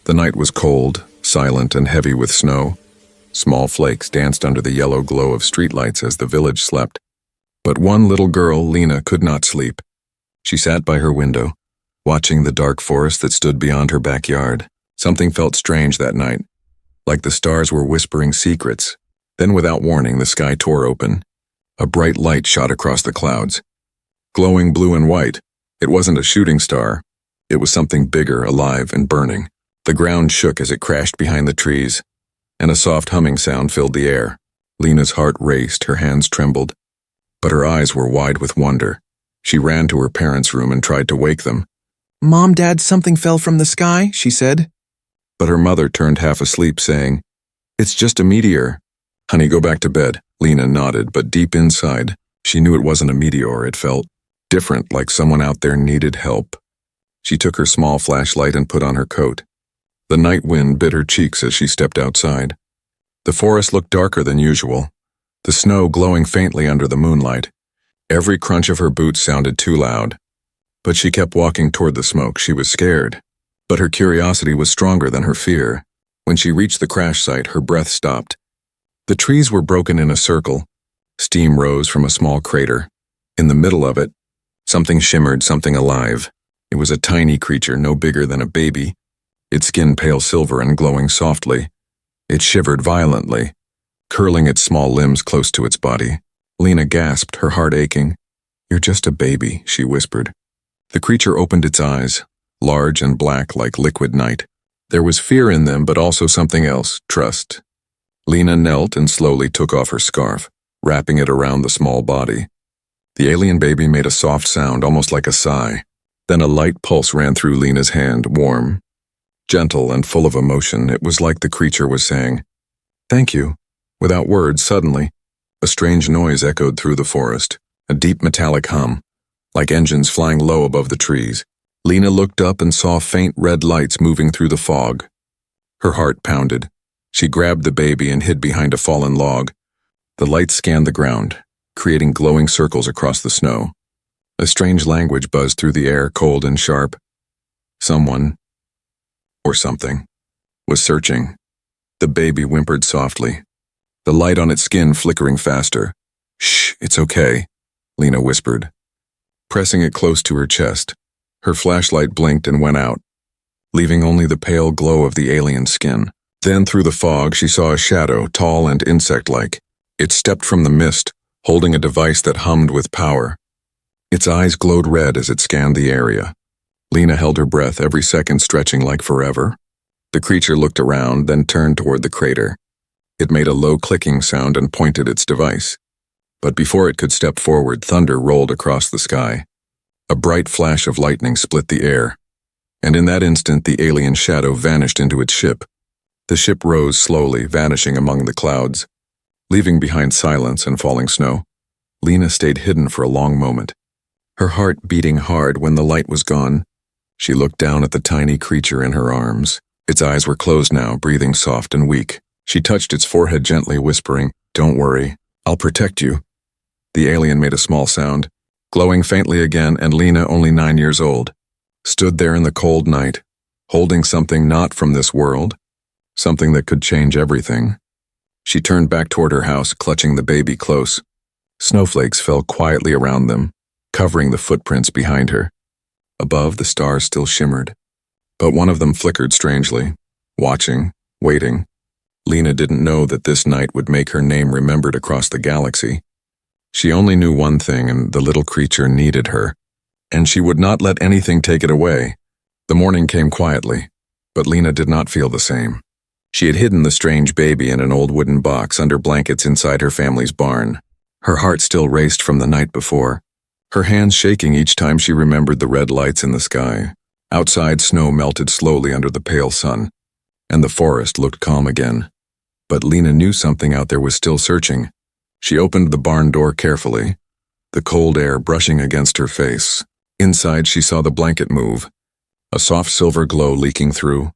The night was cold, silent, and heavy with snow. Small flakes danced under the yellow glow of streetlights as the village slept. But one little girl, Lena, could not sleep. She sat by her window, watching the dark forest that stood beyond her backyard. Something felt strange that night, like the stars were whispering secrets. Then, without warning, the sky tore open. A bright light shot across the clouds. Glowing blue and white, it wasn't a shooting star. It was something bigger, alive, and burning. The ground shook as it crashed behind the trees, and a soft humming sound filled the air. Lena's heart raced, her hands trembled, but her eyes were wide with wonder. She ran to her parents' room and tried to wake them. "Mom, Dad, something fell from the sky," she said. But her mother turned half asleep, saying, "It's just a meteor." "Honey, go back to bed." Lena nodded, but deep inside, she knew it wasn't a meteor. It felt different, like someone out there needed help. She took her small flashlight and put on her coat. The night wind bit her cheeks as she stepped outside. The forest looked darker than usual, the snow glowing faintly under the moonlight. Every crunch of her boots sounded too loud. But she kept walking toward the smoke. She was scared, but her curiosity was stronger than her fear. When she reached the crash site, her breath stopped. The trees were broken in a circle. Steam rose from a small crater. In the middle of it, something shimmered, something alive. It was a tiny creature, no bigger than a baby, its skin pale silver and glowing softly. It shivered violently, curling its small limbs close to its body. Lena gasped, her heart aching. "You're just a baby," she whispered. The creature opened its eyes, large and black like liquid night. There was fear in them, but also something else, trust. Lena knelt and slowly took off her scarf, wrapping it around the small body. The alien baby made a soft sound, almost like a sigh. Then a light pulse ran through Lena's hand, warm, gentle, and full of emotion. It was like the creature was saying, "Thank you." Without words, suddenly, a strange noise echoed through the forest, a deep metallic hum, like engines flying low above the trees. Lena looked up and saw faint red lights moving through the fog. Her heart pounded. She grabbed the baby and hid behind a fallen log. The lights scanned the ground, creating glowing circles across the snow. A strange language buzzed through the air, cold and sharp. Someone, or something, was searching. The baby whimpered softly, the light on its skin flickering faster. "Shh, it's okay," Lena whispered, pressing it close to her chest. Her flashlight blinked and went out, leaving only the pale glow of the alien skin. Then through the fog she saw a shadow, tall and insect-like. It stepped from the mist, holding a device that hummed with power. Its eyes glowed red as it scanned the area. Lena held her breath, every second stretching like forever. The creature looked around, then turned toward the crater. It made a low clicking sound and pointed its device. But before it could step forward, thunder rolled across the sky. A bright flash of lightning split the air, and in that instant the alien shadow vanished into its ship. The ship rose slowly, vanishing among the clouds, leaving behind silence and falling snow. Lena stayed hidden for a long moment, her heart beating hard. When the light was gone, she looked down at the tiny creature in her arms. Its eyes were closed now, breathing soft and weak. She touched its forehead gently, whispering, "Don't worry, I'll protect you." The alien made a small sound, glowing faintly again, and Lena, only 9 years old, stood there in the cold night, holding something not from this world, something that could change everything. She turned back toward her house, clutching the baby close. Snowflakes fell quietly around them, covering the footprints behind her. Above, the stars still shimmered, but one of them flickered strangely, watching, waiting. Lena didn't know that this night would make her name remembered across the galaxy. She only knew one thing, and the little creature needed her, and she would not let anything take it away. The morning came quietly, but Lena did not feel the same. She had hidden the strange baby in an old wooden box under blankets inside her family's barn. Her heart still raced from the night before, her hands shaking each time she remembered the red lights in the sky. Outside, snow melted slowly under the pale sun, and the forest looked calm again. But Lena knew something out there was still searching. She opened the barn door carefully, the cold air brushing against her face. Inside, she saw the blanket move, a soft silver glow leaking through.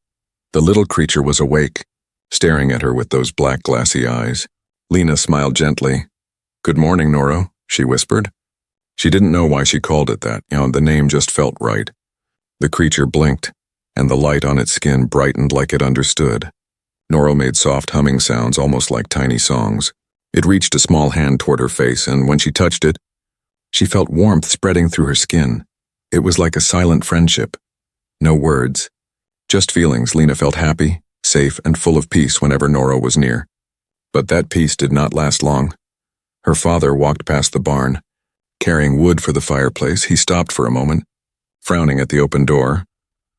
The little creature was awake, staring at her with those black glassy eyes. Lena smiled gently. "Good morning, Noro," she whispered. She didn't know why she called it that. The name just felt right. The creature blinked, and the light on its skin brightened like it understood. Noro made soft humming sounds, almost like tiny songs. It reached a small hand toward her face, and when she touched it, she felt warmth spreading through her skin. It was like a silent friendship. No words, just feelings. Lena felt happy, safe, and full of peace whenever Noro was near. But that peace did not last long. Her father walked past the barn. Carrying wood for the fireplace, he stopped for a moment, frowning at the open door.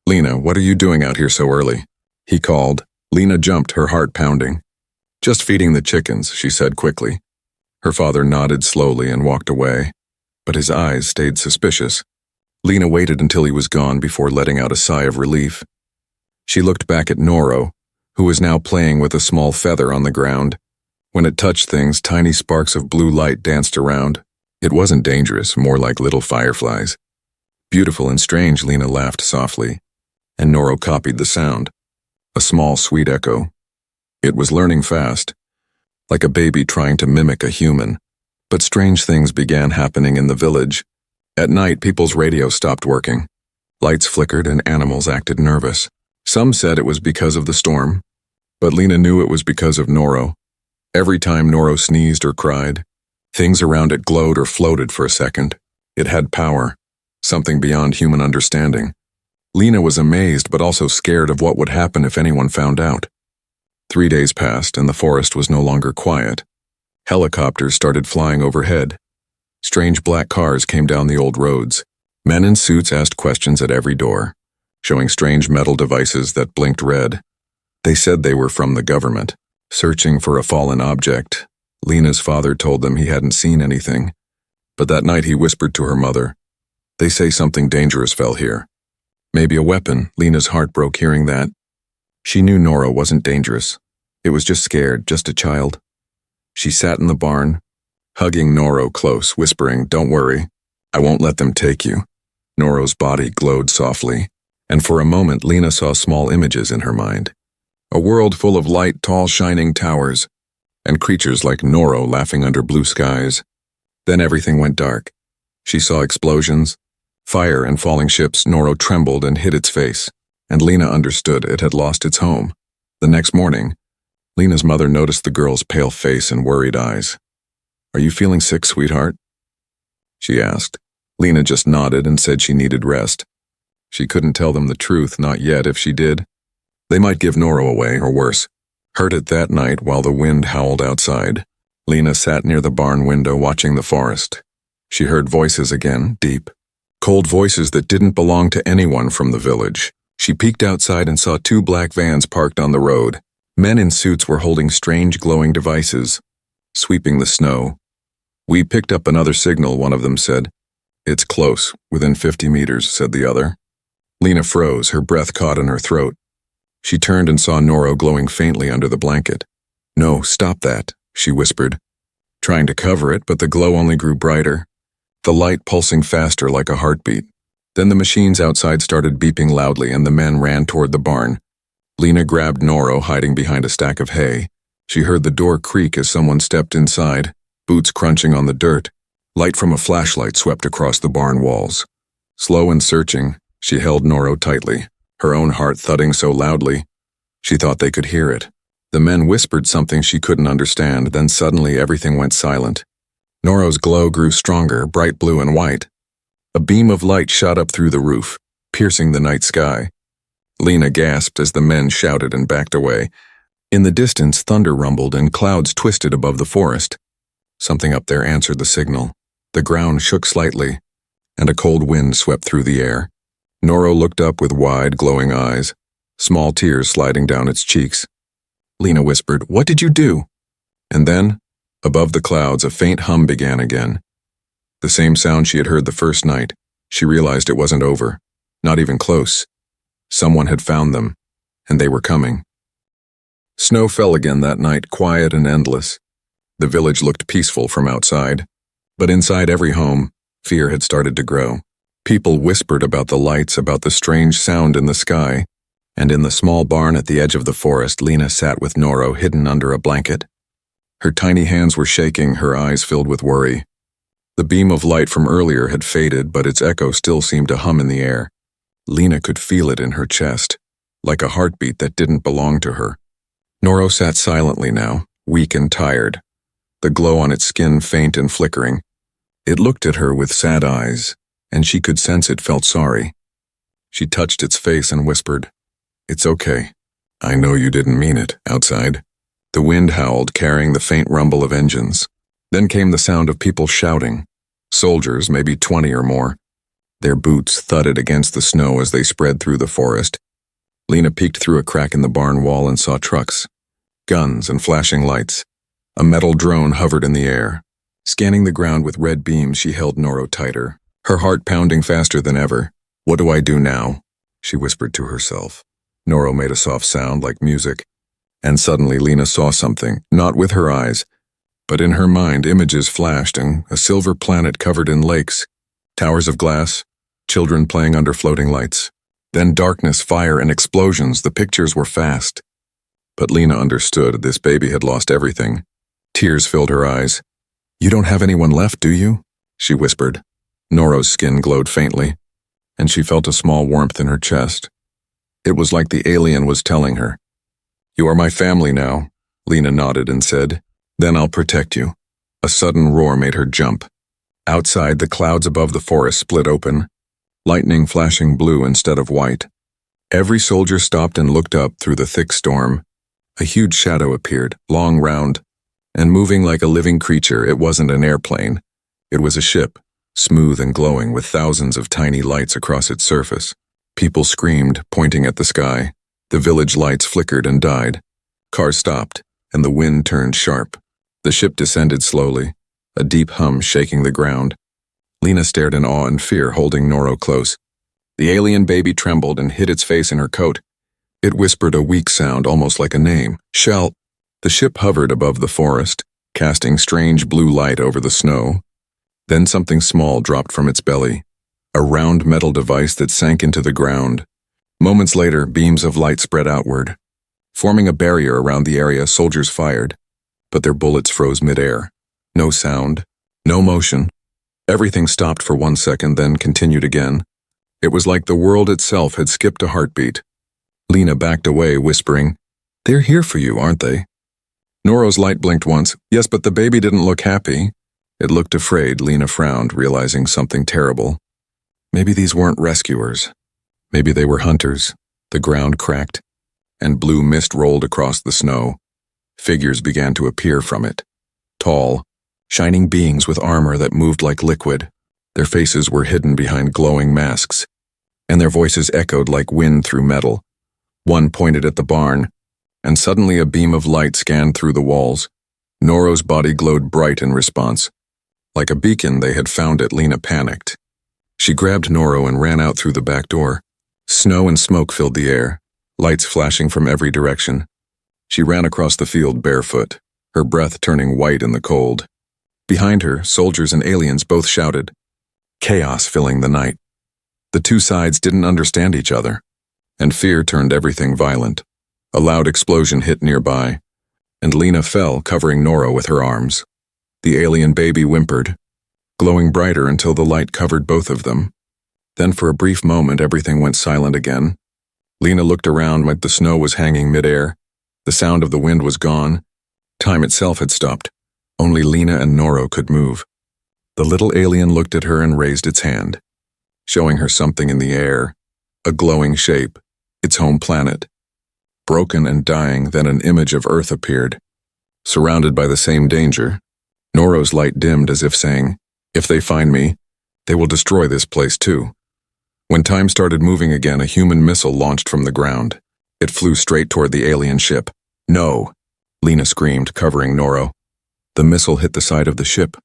"Lena, what are you doing out here so early?" he called. Lena jumped, her heart pounding. "Just feeding the chickens," she said quickly. Her father nodded slowly and walked away, but his eyes stayed suspicious. Lena waited until he was gone before letting out a sigh of relief. She looked back at Noro, who was now playing with a small feather on the ground. When it touched things, tiny sparks of blue light danced around. It wasn't dangerous, more like little fireflies. "Beautiful and strange," Lena laughed softly, and Noro copied the sound. A small, sweet echo. It was learning fast, like a baby trying to mimic a human. But strange things began happening in the village. At night, people's radio stopped working. Lights flickered and animals acted nervous. Some said it was because of the storm, but Lena knew it was because of Noro. Every time Noro sneezed or cried, things around it glowed or floated for a second. It had power, something beyond human understanding. Lena was amazed but also scared of what would happen if anyone found out. 3 days passed and the forest was no longer quiet. Helicopters started flying overhead. Strange black cars came down the old roads. Men in suits asked questions at every door, showing strange metal devices that blinked red. They said they were from the government, searching for a fallen object. Lena's father told them he hadn't seen anything, but that night he whispered to her mother, "They say something dangerous fell here." Maybe a weapon. Lena's heart broke hearing that. She knew Noro wasn't dangerous. It was just scared, just a child. She sat in the barn, hugging Noro close, whispering, "Don't worry, I won't let them take you." Noro's body glowed softly, and for a moment Lena saw small images in her mind. A world full of light, tall, shining towers, and creatures like Noro laughing under blue skies. Then everything went dark. She saw explosions, fire, and falling ships. Noro trembled and hid its face, and Lena understood it had lost its home. The next morning, Lena's mother noticed the girl's pale face and worried eyes. "Are you feeling sick, sweetheart?" she asked. Lena just nodded and said she needed rest. She couldn't tell them the truth, not yet. If she did, they might give Noro away, or worse, hurt it that night while the wind howled outside. Lena sat near the barn window watching the forest. She heard voices again, deep, cold voices that didn't belong to anyone from the village. She peeked outside and saw 2 black vans parked on the road. Men in suits were holding strange glowing devices, sweeping the snow. "We picked up another signal," one of them said. "It's close, within 50 meters, said the other. Lena froze, her breath caught in her throat. She turned and saw Noro glowing faintly under the blanket. "No, stop that," she whispered, trying to cover it, but the glow only grew brighter, the light pulsing faster like a heartbeat. Then the machines outside started beeping loudly and the men ran toward the barn. Lena grabbed Noro, hiding behind a stack of hay. She heard the door creak as someone stepped inside, boots crunching on the dirt. Light from a flashlight swept across the barn walls. Slow and searching, she held Noro tightly, her own heart thudding so loudly she thought they could hear it. The men whispered something she couldn't understand, then suddenly everything went silent. Noro's glow grew stronger, bright blue and white. A beam of light shot up through the roof, piercing the night sky. Lena gasped as the men shouted and backed away. In the distance, thunder rumbled and clouds twisted above the forest. Something up there answered the signal. The ground shook slightly, and a cold wind swept through the air. Noro looked up with wide, glowing eyes, small tears sliding down its cheeks. Lena whispered, "What did you do?" And then, above the clouds, a faint hum began again. The same sound she had heard the first night. She realized it wasn't over, not even close. Someone had found them, and they were coming. Snow fell again that night, quiet and endless. The village looked peaceful from outside, but inside every home, fear had started to grow. People whispered about the lights, about the strange sound in the sky, and in the small barn at the edge of the forest, Lena sat with Noro hidden under a blanket. Her tiny hands were shaking, her eyes filled with worry. The beam of light from earlier had faded, but its echo still seemed to hum in the air. Lena could feel it in her chest, like a heartbeat that didn't belong to her. Noro sat silently now, weak and tired, the glow on its skin faint and flickering. It looked at her with sad eyes, and she could sense it felt sorry. She touched its face and whispered, "It's okay. I know you didn't mean it." Outside, the wind howled, carrying the faint rumble of engines. Then came the sound of people shouting. Soldiers, maybe 20 or more. Their boots thudded against the snow as they spread through the forest. Lena peeked through a crack in the barn wall and saw trucks, guns and flashing lights. A metal drone hovered in the air. Scanning the ground with red beams, she held Noro tighter, her heart pounding faster than ever. "What do I do now?" she whispered to herself. Noro made a soft sound like music, and suddenly Lena saw something, not with her eyes, but in her mind. Images flashed, and a silver planet covered in lakes, towers of glass, children playing under floating lights. Then darkness, fire, and explosions. The pictures were fast. But Lena understood this baby had lost everything. Tears filled her eyes. "You don't have anyone left, do you?" she whispered. Noro's skin glowed faintly, and she felt a small warmth in her chest. It was like the alien was telling her, "You are my family now." Lena nodded and said, "Then I'll protect you." A sudden roar made her jump. Outside, the clouds above the forest split open, lightning flashing blue instead of white. Every soldier stopped and looked up through the thick storm. A huge shadow appeared, long, round, and moving like a living creature. It wasn't an airplane. It was a ship, smooth and glowing with thousands of tiny lights across its surface. People screamed, pointing at the sky. The village lights flickered and died. Cars stopped, and the wind turned sharp. The ship descended slowly, a deep hum shaking the ground. Lena stared in awe and fear, holding Noro close. The alien baby trembled and hid its face in her coat. It whispered a weak sound, almost like a name. "Shall..." The ship hovered above the forest, casting strange blue light over the snow. Then something small dropped from its belly, a round metal device that sank into the ground. Moments later, beams of light spread outward. Forming a barrier around the area, soldiers fired, but their bullets froze midair. No sound, no motion. Everything stopped for 1 second, then continued again. It was like the world itself had skipped a heartbeat. Lena backed away, whispering, "They're here for you, aren't they?" Noro's light blinked once. "Yes, but the baby didn't look happy." It looked afraid. Lena frowned, realizing something terrible. Maybe these weren't rescuers. Maybe they were hunters. The ground cracked, and blue mist rolled across the snow. Figures began to appear from it. Tall, shining beings with armor that moved like liquid. Their faces were hidden behind glowing masks, and their voices echoed like wind through metal. One pointed at the barn, and suddenly a beam of light scanned through the walls. Noro's body glowed bright in response. Like a beacon, they had found it. Lena panicked. She grabbed Noro and ran out through the back door. Snow and smoke filled the air, lights flashing from every direction. She ran across the field barefoot, her breath turning white in the cold. Behind her, soldiers and aliens both shouted, chaos filling the night. The two sides didn't understand each other, and fear turned everything violent. A loud explosion hit nearby, and Lena fell, covering Noro with her arms. The alien baby whimpered, glowing brighter until the light covered both of them. Then for a brief moment, everything went silent again. Lena looked around like the snow was hanging midair. The sound of the wind was gone. Time itself had stopped. Only Lena and Noro could move. The little alien looked at her and raised its hand, showing her something in the air, a glowing shape, its home planet. Broken and dying, then an image of Earth appeared. Surrounded by the same danger, Noro's light dimmed as if saying, "If they find me, they will destroy this place too." When time started moving again, a human missile launched from the ground. It flew straight toward the alien ship. "No!" Lena screamed, covering Noro. The missile hit the side of the ship,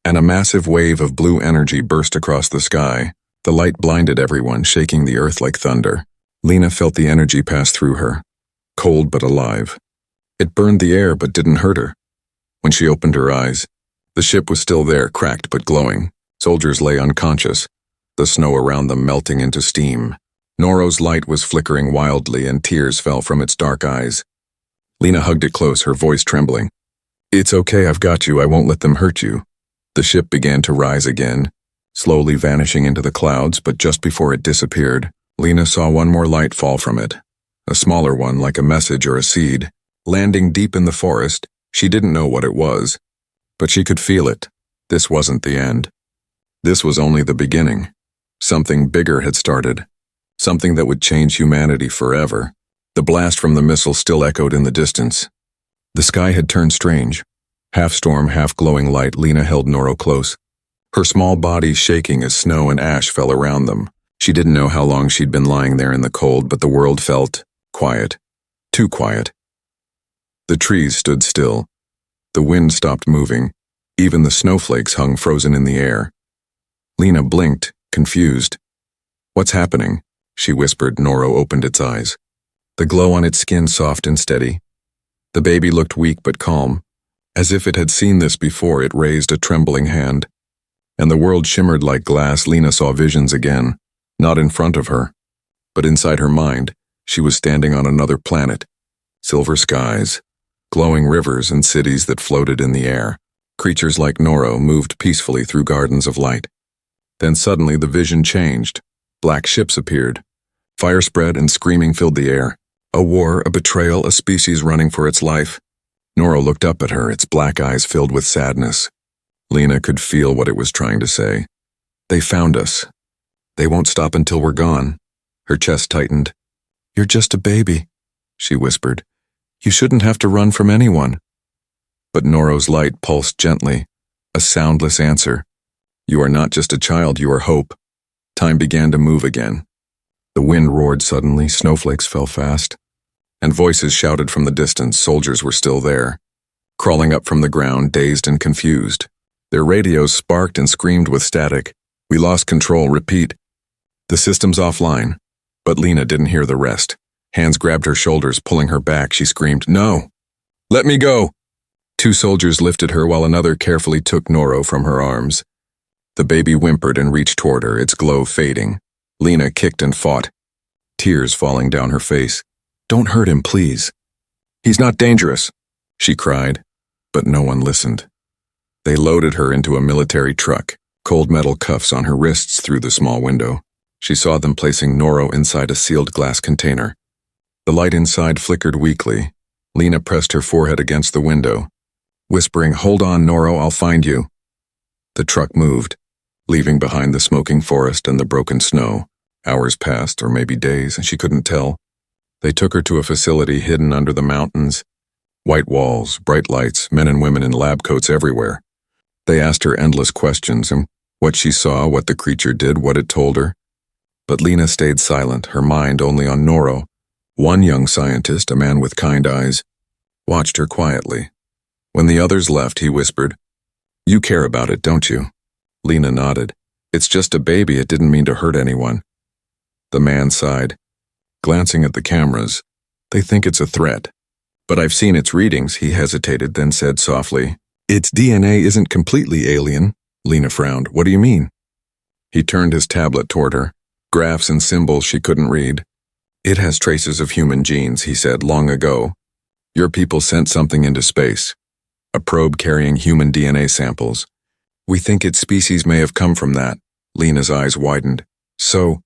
and a massive wave of blue energy burst across the sky. The light blinded everyone, shaking the earth like thunder. Lena felt the energy pass through her, cold but alive. It burned the air but didn't hurt her. When she opened her eyes, the ship was still there, cracked but glowing. Soldiers lay unconscious, the snow around them melting into steam. Noro's light was flickering wildly, and tears fell from its dark eyes. Lena hugged it close, her voice trembling. "It's okay, I've got you, I won't let them hurt you." The ship began to rise again, slowly vanishing into the clouds, but just before it disappeared, Lena saw one more light fall from it, a smaller one like a message or a seed. Landing deep in the forest, she didn't know what it was, but she could feel it. This wasn't the end. This was only the beginning. Something bigger had started, something that would change humanity forever. The blast from the missile still echoed in the distance. The sky had turned strange. Half storm, half glowing light. Lena held Noro close, her small body shaking as snow and ash fell around them. She didn't know how long she'd been lying there in the cold, but the world felt quiet. Too quiet. The trees stood still. The wind stopped moving. Even the snowflakes hung frozen in the air. Lena blinked, confused. "What's happening?" she whispered. Noro opened its eyes, the glow on its skin soft and steady. The baby looked weak but calm. As if it had seen this before, it raised a trembling hand. And the world shimmered like glass. Lena saw visions again, not in front of her, but inside her mind. She was standing on another planet. Silver skies, glowing rivers and cities that floated in the air. Creatures like Noro moved peacefully through gardens of light. Then suddenly the vision changed. Black ships appeared. Fire spread and screaming filled the air. A war, a betrayal, a species running for its life. Noro looked up at her, its black eyes filled with sadness. Lena could feel what it was trying to say. "They found us. They won't stop until we're gone." Her chest tightened. "You're just a baby," she whispered. "You shouldn't have to run from anyone." But Noro's light pulsed gently, a soundless answer. "You are not just a child, you are hope." Time began to move again. The wind roared suddenly, snowflakes fell fast, and voices shouted from the distance. Soldiers were still there, crawling up from the ground, dazed and confused. Their radios sparked and screamed with static. "We lost control, repeat." "The system's offline." But Lena didn't hear the rest. Hands grabbed her shoulders, pulling her back. She screamed, "No! Let me go!" Two soldiers lifted her while another carefully took Noro from her arms. The baby whimpered and reached toward her, its glow fading. Lena kicked and fought, tears falling down her face. "Don't hurt him, please." "He's not dangerous," she cried, but no one listened. They loaded her into a military truck, cold metal cuffs on her wrists through the small window. She saw them placing Noro inside a sealed glass container. The light inside flickered weakly. Lena pressed her forehead against the window, whispering, "Hold on, Noro, I'll find you." The truck moved, leaving behind the smoking forest and the broken snow. Hours passed, or maybe days, and she couldn't tell. They took her to a facility hidden under the mountains. White walls, bright lights, men and women in lab coats everywhere. They asked her endless questions, and what she saw, what the creature did, what it told her. But Lena stayed silent, her mind only on Noro. One young scientist, a man with kind eyes, watched her quietly. When the others left, he whispered, "You care about it, don't you?" Lena nodded. "It's just a baby, it didn't mean to hurt anyone." The man sighed, glancing at the cameras. "They think it's a threat. But I've seen its readings," he hesitated, then said softly, "Its DNA isn't completely alien." Lena frowned. "What do you mean?" He turned his tablet toward her, graphs and symbols she couldn't read. "It has traces of human genes," he said, "long ago. Your people sent something into space, a probe carrying human DNA samples. We think its species may have come from that." Lena's eyes widened. "So,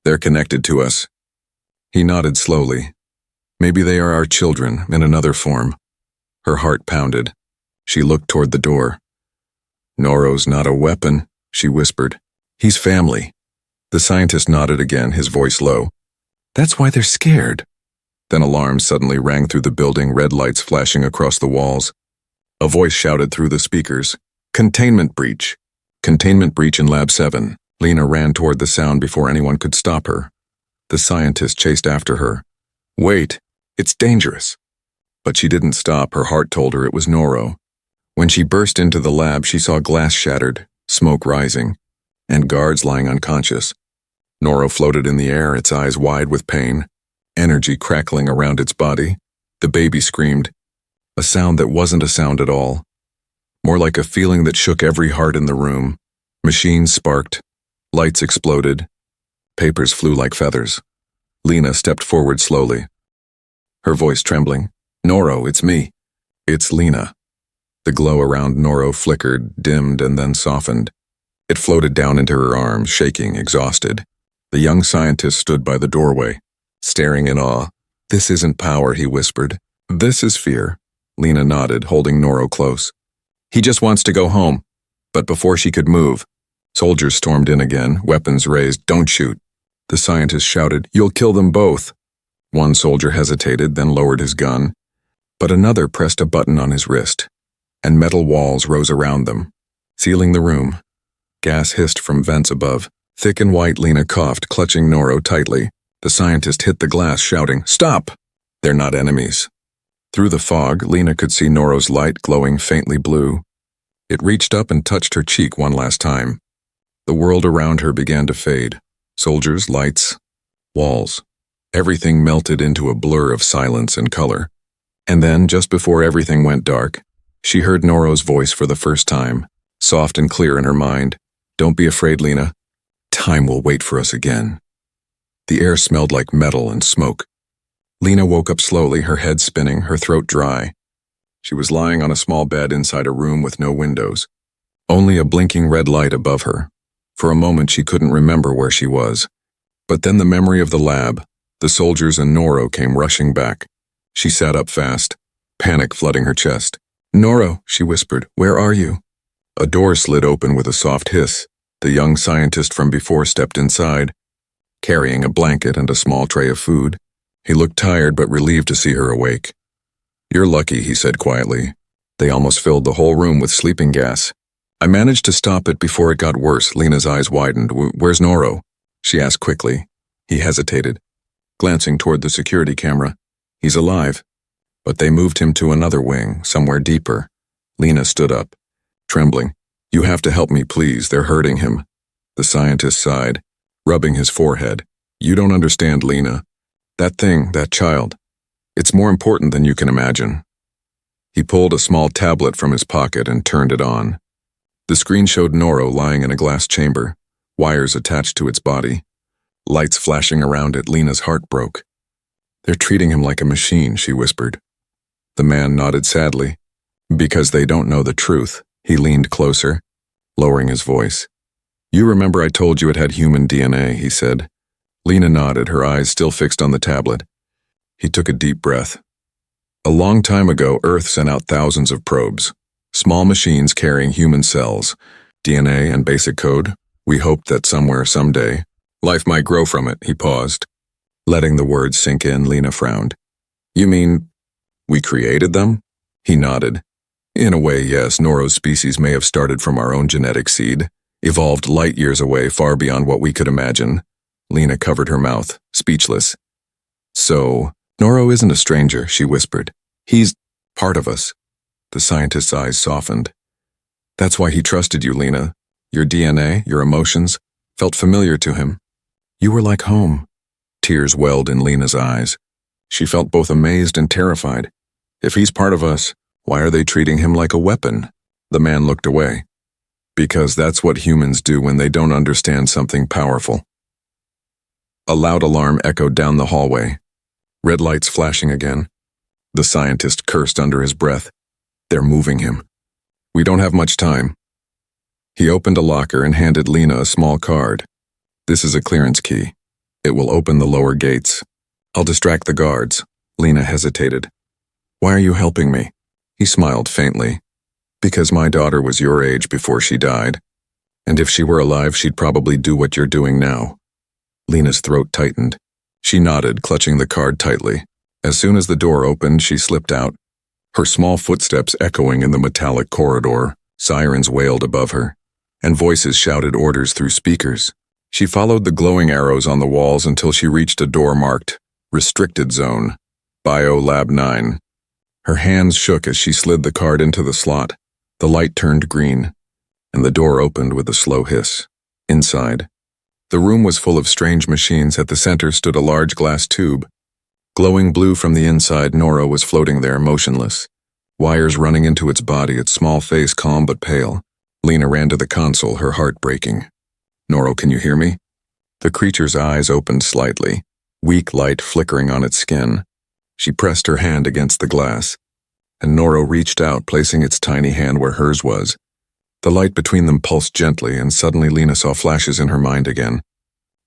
they're connected to us." He nodded slowly. "Maybe they are our children, in another form." Her heart pounded. She looked toward the door. "Noro's not a weapon," she whispered. "He's family." The scientist nodded again, his voice low. "That's why they're scared." Then alarms suddenly rang through the building, red lights flashing across the walls. A voice shouted through the speakers, "Containment breach! Containment breach in Lab 7. Lena ran toward the sound before anyone could stop her. The scientist chased after her. "Wait, it's dangerous." But she didn't stop, her heart told her it was Noro. When she burst into the lab, she saw glass shattered, smoke rising, and guards lying unconscious. Noro floated in the air, its eyes wide with pain, energy crackling around its body. The baby screamed, a sound that wasn't a sound at all, more like a feeling that shook every heart in the room. Machines sparked, lights exploded, papers flew like feathers. Lena stepped forward slowly, her voice trembling. "Noro, it's me." "It's Lena." The glow around Noro flickered, dimmed, and then softened. It floated down into her arms, shaking, exhausted. The young scientist stood by the doorway, staring in awe. "This isn't power," he whispered. "This is fear." Lena nodded, holding Noro close. "He just wants to go home." But before she could move, soldiers stormed in again, weapons raised. "Don't shoot." The scientist shouted, "You'll kill them both." One soldier hesitated, then lowered his gun. But another pressed a button on his wrist, and metal walls rose around them, sealing the room. Gas hissed from vents above. Thick and white, Lena coughed, clutching Noro tightly. The scientist hit the glass, shouting, "Stop! They're not enemies." Through the fog, Lena could see Noro's light glowing faintly blue. It reached up and touched her cheek one last time. The world around her began to fade. Soldiers, lights, walls. Everything melted into a blur of silence and color. And then, just before everything went dark, she heard Noro's voice for the first time, soft and clear in her mind. "Don't be afraid, Lena. Time will wait for us again." The air smelled like metal and smoke. Lena woke up slowly, her head spinning, her throat dry. She was lying on a small bed inside a room with no windows. Only a blinking red light above her. For a moment she couldn't remember where she was. But then the memory of the lab, the soldiers and Noro came rushing back. She sat up fast, panic flooding her chest. "Noro," she whispered, "where are you?" A door slid open with a soft hiss. The young scientist from before stepped inside, carrying a blanket and a small tray of food. He looked tired but relieved to see her awake. "You're lucky," he said quietly. "They almost filled the whole room with sleeping gas. I managed to stop it before it got worse." Lena's eyes widened. "Where's Noro?" she asked quickly. He hesitated, glancing toward the security camera. "He's alive." But they moved him to another wing, somewhere deeper. Lena stood up, trembling. "You have to help me, please. They're hurting him." The scientist sighed, rubbing his forehead. "You don't understand, Lena. That thing, that child, it's more important than you can imagine." He pulled a small tablet from his pocket and turned it on. The screen showed Noro lying in a glass chamber, wires attached to its body, lights flashing around it. Lena's heart broke. "They're treating him like a machine," she whispered. The man nodded sadly. "Because they don't know the truth." He leaned closer, lowering his voice. "You remember I told you it had human DNA," he said. Lena nodded, her eyes still fixed on the tablet. He took a deep breath. "A long time ago, Earth sent out thousands of probes, small machines carrying human cells, DNA and basic code. We hoped that somewhere, someday, life might grow from it." He paused. Letting the words sink in, Lena frowned. "You mean, we created them?" He nodded. "In a way, yes. Noro's species may have started from our own genetic seed, evolved light years away, far beyond what we could imagine." Lena covered her mouth, speechless. "So, Noro isn't a stranger," she whispered. "He's part of us." The scientist's eyes softened. "That's why he trusted you, Lena. Your DNA, your emotions, felt familiar to him. You were like home." Tears welled in Lena's eyes. She felt both amazed and terrified. "If he's part of us, why are they treating him like a weapon?" The man looked away. "Because that's what humans do when they don't understand something powerful." A loud alarm echoed down the hallway. Red lights flashing again. The scientist cursed under his breath. "They're moving him. We don't have much time." He opened a locker and handed Lena a small card. "This is a clearance key. It will open the lower gates. I'll distract the guards." Lena hesitated. "Why are you helping me?" He smiled faintly. "Because my daughter was your age before she died. And if she were alive, she'd probably do what you're doing now." Lena's throat tightened. She nodded, clutching the card tightly. As soon as the door opened, she slipped out, her small footsteps echoing in the metallic corridor. Sirens wailed above her, and voices shouted orders through speakers. She followed the glowing arrows on the walls until she reached a door marked Restricted Zone, Bio Lab 9. Her hands shook as she slid the card into the slot. The light turned green, and the door opened with a slow hiss. Inside, the room was full of strange machines. At the center stood a large glass tube. Glowing blue from the inside, Noro was floating there, motionless. Wires running into its body, its small face calm but pale. Lena ran to the console, her heart breaking. "Noro, can you hear me?" The creature's eyes opened slightly, weak light flickering on its skin. She pressed her hand against the glass, and Noro reached out, placing its tiny hand where hers was. The light between them pulsed gently, and suddenly Lena saw flashes in her mind again.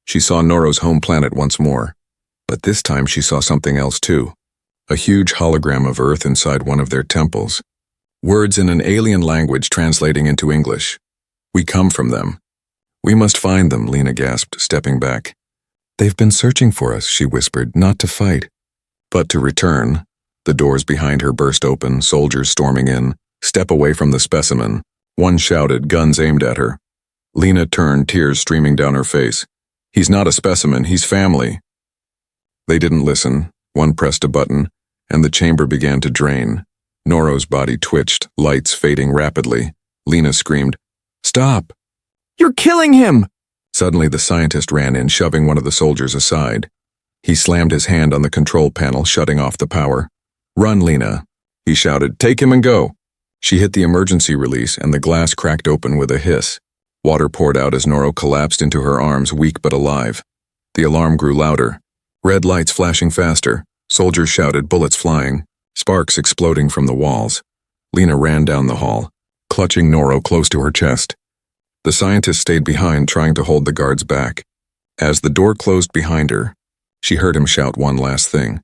She saw Noro's home planet once more, but this time she saw something else too. A huge hologram of Earth inside one of their temples. Words in an alien language translating into English. "We come from them." "We must find them," Lena gasped, stepping back. "They've been searching for us," she whispered, "not to fight, but to return." The doors behind her burst open, soldiers storming in. "Step away from the specimen," one shouted, guns aimed at her. Lena turned, tears streaming down her face. "He's not a specimen, he's family." They didn't listen. One pressed a button, and the chamber began to drain. Noro's body twitched, lights fading rapidly. Lena screamed, "Stop! You're killing him!" Suddenly the scientist ran in, shoving one of the soldiers aside. He slammed his hand on the control panel, shutting off the power. "Run, Lena," he shouted. "Take him and go." She hit the emergency release, and the glass cracked open with a hiss. Water poured out as Noro collapsed into her arms, weak but alive. The alarm grew louder. Red lights flashing faster. Soldiers shouted, bullets flying, sparks exploding from the walls. Lena ran down the hall, clutching Noro close to her chest. The scientist stayed behind, trying to hold the guards back. As the door closed behind her, she heard him shout one last thing.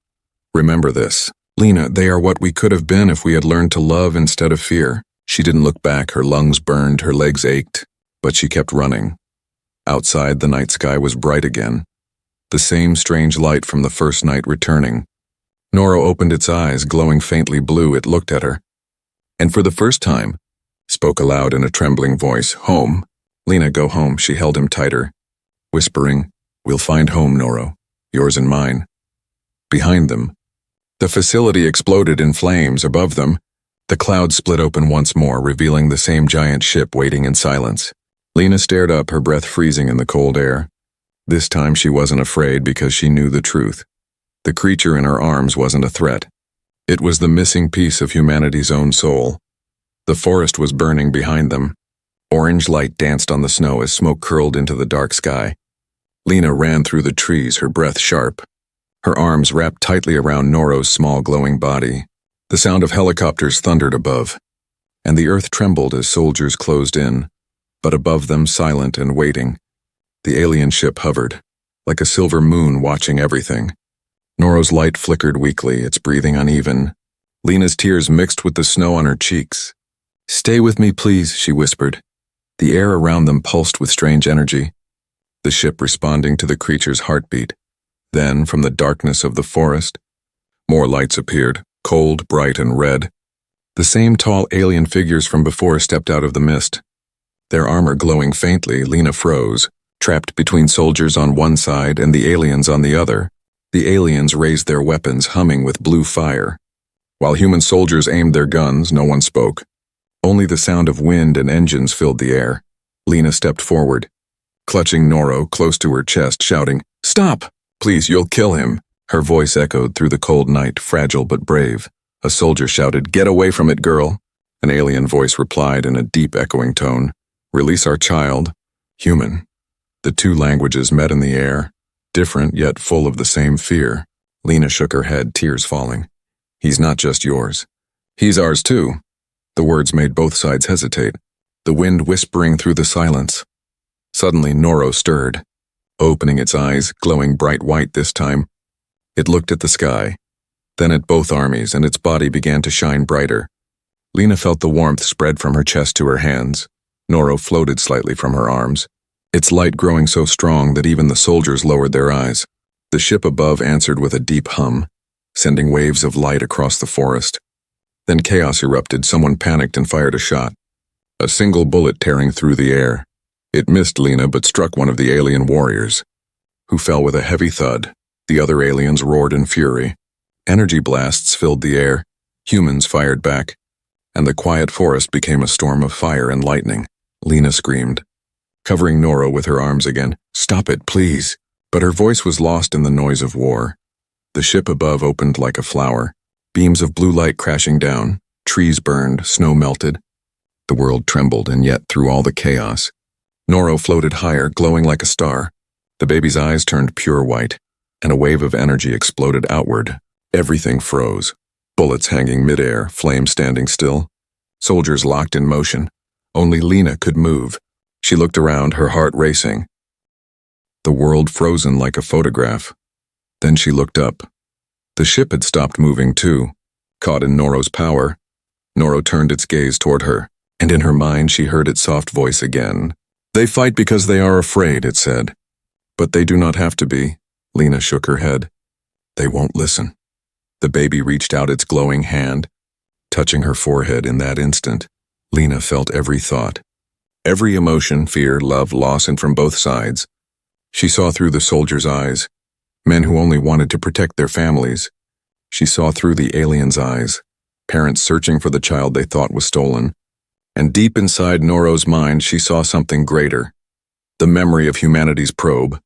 "Remember this. Lena, they are what we could have been if we had learned to love instead of fear." She didn't look back, her lungs burned, her legs ached, but she kept running. Outside, the night sky was bright again. The same strange light from the first night returning. Noro opened its eyes, glowing faintly blue. It looked at her, and for the first time, spoke aloud in a trembling voice, "Home." "Lena, go home." She held him tighter, whispering, "We'll find home, Noro. Yours and mine." Behind them, the facility exploded in flames. Above them, the clouds split open once more, revealing the same giant ship waiting in silence. Lena stared up, her breath freezing in the cold air. This time she wasn't afraid because she knew the truth. The creature in her arms wasn't a threat. It was the missing piece of humanity's own soul. The forest was burning behind them. Orange light danced on the snow as smoke curled into the dark sky. Lena ran through the trees, her breath sharp. Her arms wrapped tightly around Noro's small glowing body. The sound of helicopters thundered above, and the earth trembled as soldiers closed in, but above them, silent and waiting, the alien ship hovered, like a silver moon watching everything. Noro's light flickered weakly, its breathing uneven. Lena's tears mixed with the snow on her cheeks. "Stay with me, please," she whispered. The air around them pulsed with strange energy, the ship responding to the creature's heartbeat. Then, from the darkness of the forest, more lights appeared, cold, bright, and red. The same tall alien figures from before stepped out of the mist. Their armor glowing faintly, Lena froze, trapped between soldiers on one side and the aliens on the other. The aliens raised their weapons, humming with blue fire. While human soldiers aimed their guns, no one spoke. Only the sound of wind and engines filled the air. Lena stepped forward, clutching Noro close to her chest, shouting, "Stop! Please, you'll kill him." Her voice echoed through the cold night, fragile but brave. A soldier shouted, "Get away from it, girl." An alien voice replied in a deep, echoing tone, "Release our child." Human. The two languages met in the air, different yet full of the same fear. Lena shook her head, tears falling. "He's not just yours. He's ours too." The words made both sides hesitate, the wind whispering through the silence. Suddenly, Noro stirred, opening its eyes, glowing bright white this time. It looked at the sky, then at both armies, and its body began to shine brighter. Lena felt the warmth spread from her chest to her hands. Noro floated slightly from her arms, its light growing so strong that even the soldiers lowered their eyes. The ship above answered with a deep hum, sending waves of light across the forest. Then chaos erupted. Someone panicked and fired a shot. A single bullet tearing through the air. It missed Lena but struck one of the alien warriors, who fell with a heavy thud. The other aliens roared in fury. Energy blasts filled the air. Humans fired back, and the quiet forest became a storm of fire and lightning. Lena screamed, covering Noro with her arms again. "Stop it, please." But her voice was lost in the noise of war. The ship above opened like a flower, beams of blue light crashing down, trees burned, snow melted. The world trembled, and yet through all the chaos, Noro floated higher, glowing like a star. The baby's eyes turned pure white, and a wave of energy exploded outward. Everything froze, bullets hanging midair, flames standing still, soldiers locked in motion. Only Lena could move. She looked around, her heart racing. the world frozen like a photograph. Then she looked up. The ship had stopped moving too, caught in Noro's power. Noro turned its gaze toward her, and in her mind she heard its soft voice again. "They fight because they are afraid," it said. "But they do not have to be." Lena shook her head. "They won't listen." The baby reached out its glowing hand, touching her forehead in that instant. Lena felt every thought, every emotion, fear, love, loss, and from both sides. She saw through the soldiers' eyes, men who only wanted to protect their families. She saw through the aliens' eyes, parents searching for the child they thought was stolen. And deep inside Noro's mind, she saw something greater, the memory of humanity's probe,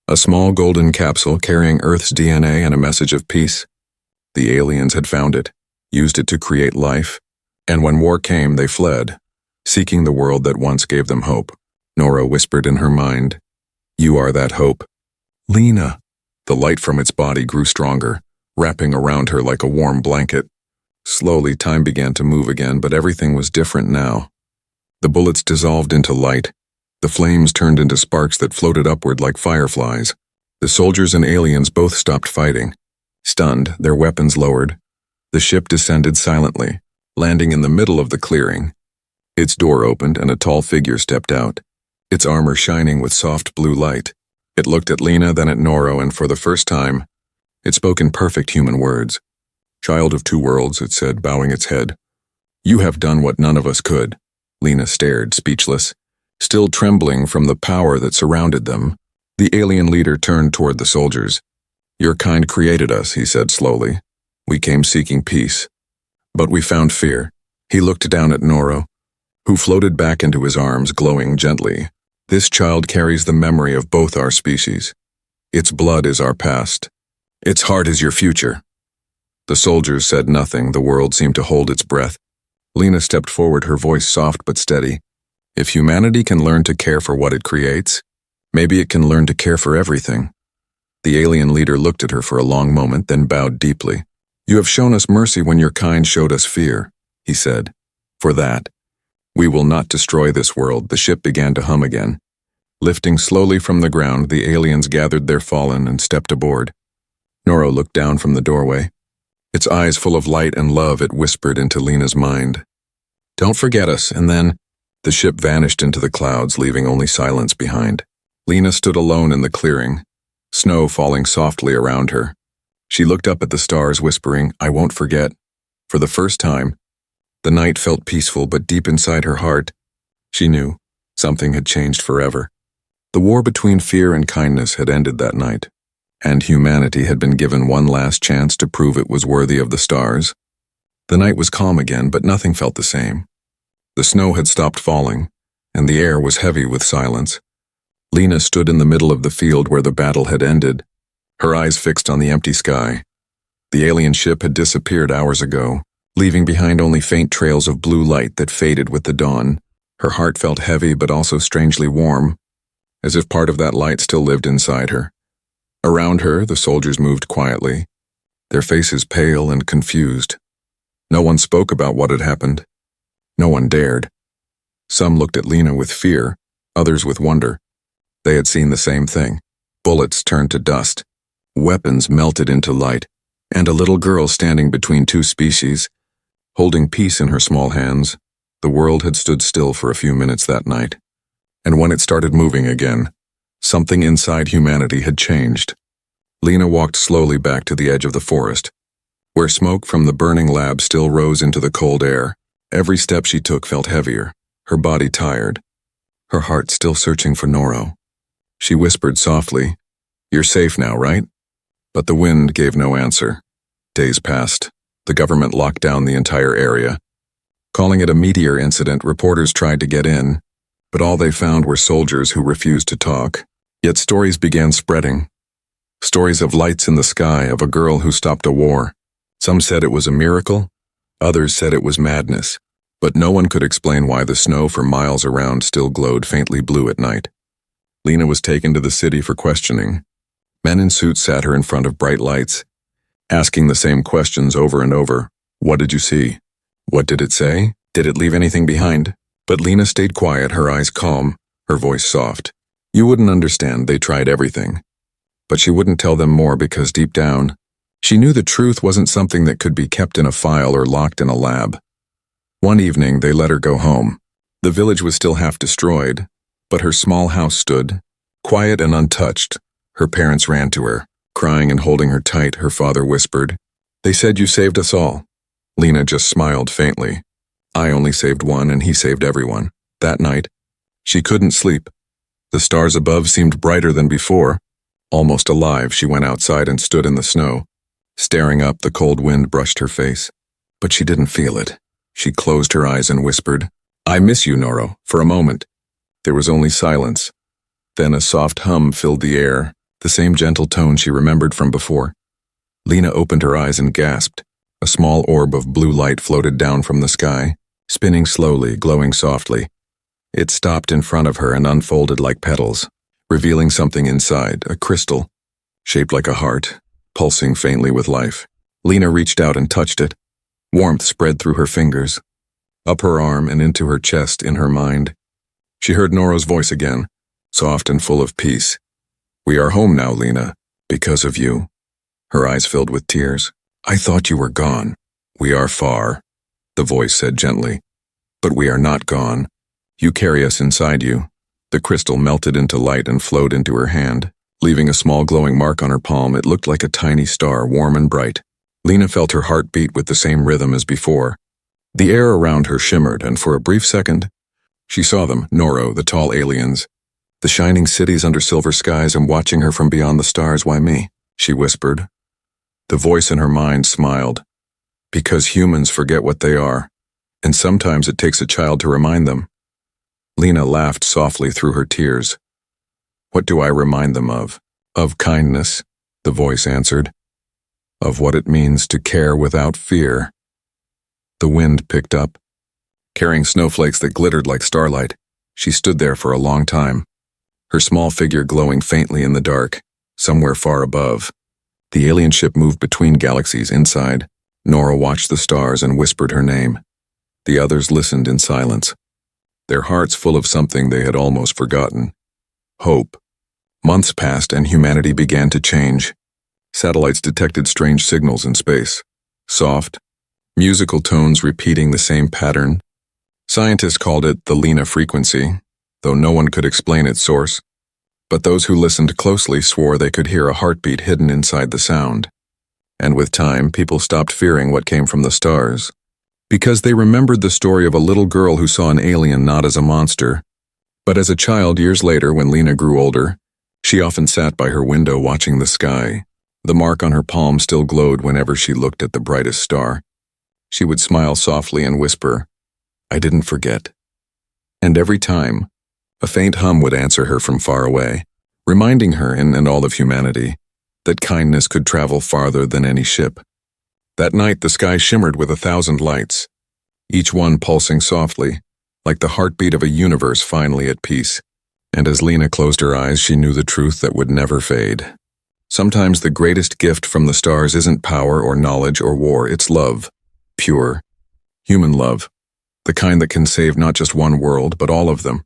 a small golden capsule carrying Earth's DNA and a message of peace. The aliens had found it, used it to create life, and when war came, they fled, seeking the world that once gave them hope. Noro whispered in her mind, "You are that hope." "Lena." The light from its body grew stronger, wrapping around her like a warm blanket. Slowly, time began to move again, but everything was different now. The bullets dissolved into light. The flames turned into sparks that floated upward like fireflies. The soldiers and aliens both stopped fighting. Stunned, their weapons lowered. The ship descended silently, landing in the middle of the clearing. Its door opened and a tall figure stepped out, its armor shining with soft blue light. It looked at Lena, then at Noro, and for the first time, it spoke in perfect human words. "Child of two worlds," it said, bowing its head. "You have done what none of us could." Lena stared, speechless, still trembling from the power that surrounded them. The alien leader turned toward the soldiers. "Your kind created us," he said slowly. "We came seeking peace. But we found fear." He looked down at Noro, who floated back into his arms, glowing gently. "This child carries the memory of both our species. Its blood is our past. Its heart is your future." The soldiers said nothing. The world seemed to hold its breath. Lena stepped forward, her voice soft but steady. "If humanity can learn to care for what it creates, maybe it can learn to care for everything." The alien leader looked at her for a long moment, then bowed deeply. "You have shown us mercy when your kind showed us fear," he said. "For that, we will not destroy this world." The ship began to hum again. Lifting slowly from the ground, the aliens gathered their fallen and stepped aboard. Noro looked down from the doorway. Its eyes full of light and love, it whispered into Lena's mind, "Don't forget us," and then the ship vanished into the clouds, leaving only silence behind. Lena stood alone in the clearing, snow falling softly around her. She looked up at the stars, whispering, "I won't forget." For the first time, the night felt peaceful, but deep inside her heart, she knew something had changed forever. The war between fear and kindness had ended that night, and humanity had been given one last chance to prove it was worthy of the stars. The night was calm again, but nothing felt the same. The snow had stopped falling, and the air was heavy with silence. Lena stood in the middle of the field where the battle had ended, her eyes fixed on the empty sky. The alien ship had disappeared hours ago, leaving behind only faint trails of blue light that faded with the dawn. Her heart felt heavy but also strangely warm, as if part of that light still lived inside her. Around her, the soldiers moved quietly, their faces pale and confused. No one spoke about what had happened. No one dared. Some looked at Lena with fear, others with wonder. They had seen the same thing. Bullets turned to dust, weapons melted into light, and a little girl standing between two species, holding peace in her small hands. The world had stood still for a few minutes that night. And when it started moving again, something inside humanity had changed. Lena walked slowly back to the edge of the forest, where smoke from the burning lab still rose into the cold air. Every step she took felt heavier, her body tired, her heart still searching for Noro. She whispered softly, "You're safe now, right?" But the wind gave no answer. Days passed. The government locked down the entire area. Calling it a meteor incident, reporters tried to get in, but all they found were soldiers who refused to talk. Yet stories began spreading. Stories of lights in the sky, of a girl who stopped a war. Some said it was a miracle, others said it was madness, but no one could explain why the snow for miles around still glowed faintly blue at night. Lena was taken to the city for questioning. Men in suits sat her in front of bright lights, asking the same questions over and over. What did you see? What did it say? Did it leave anything behind? But Lena stayed quiet, her eyes calm, her voice soft. You wouldn't understand, they tried everything. But she wouldn't tell them more because deep down, she knew the truth wasn't something that could be kept in a file or locked in a lab. One evening, they let her go home. The village was still half destroyed, but her small house stood, quiet and untouched. Her parents ran to her, crying and holding her tight. Her father whispered, "They said you saved us all." Lena just smiled faintly. "I only saved one and he saved everyone." That night, she couldn't sleep. The stars above seemed brighter than before. Almost alive, she went outside and stood in the snow. Staring up, the cold wind brushed her face. But she didn't feel it. She closed her eyes and whispered, "I miss you, Noro." For a moment, there was only silence. Then a soft hum filled the air, the same gentle tone she remembered from before. Lena opened her eyes and gasped. A small orb of blue light floated down from the sky, spinning slowly, glowing softly. It stopped in front of her and unfolded like petals, revealing something inside, a crystal, shaped like a heart, pulsing faintly with life. Lena reached out and touched it. Warmth spread through her fingers, up her arm and into her chest, in her mind. She heard Noro's voice again, soft and full of peace. "We are home now, Lena, because of you." Her eyes filled with tears. "I thought you were gone." "We are far," the voice said gently. "But we are not gone. You carry us inside you." The crystal melted into light and flowed into her hand, leaving a small glowing mark on her palm. It looked like a tiny star, warm and bright. Lena felt her heart beat with the same rhythm as before. The air around her shimmered, and for a brief second, she saw them, Noro, the tall aliens, the shining cities under silver skies, and watching her from beyond the stars. "Why me?" she whispered. The voice in her mind smiled. "Because humans forget what they are, and sometimes it takes a child to remind them." Lena laughed softly through her tears. "What do I remind them of?" "Of kindness," the voice answered. "Of what it means to care without fear." The wind picked up, carrying snowflakes that glittered like starlight. She stood there for a long time, her small figure glowing faintly in the dark, somewhere far above. The alien ship moved between galaxies inside. Nora watched the stars and whispered her name. The others listened in silence, their hearts full of something they had almost forgotten: hope. Months passed and humanity began to change. Satellites detected strange signals in space, soft, musical tones repeating the same pattern. Scientists called it the Lena frequency, though no one could explain its source. But those who listened closely swore they could hear a heartbeat hidden inside the sound. And with time, people stopped fearing what came from the stars, because they remembered the story of a little girl who saw an alien not as a monster, but as a child. Years later, when Lena grew older, she often sat by her window watching the sky. The mark on her palm still glowed whenever she looked at the brightest star. She would smile softly and whisper, "I didn't forget." And every time, a faint hum would answer her from far away, reminding her and all of humanity that kindness could travel farther than any ship. That night, the sky shimmered with 1,000 lights, each one pulsing softly, like the heartbeat of a universe finally at peace. And as Lena closed her eyes, she knew the truth that would never fade. Sometimes the greatest gift from the stars isn't power or knowledge or war, it's love. Pure, human love. The kind that can save not just one world, but all of them.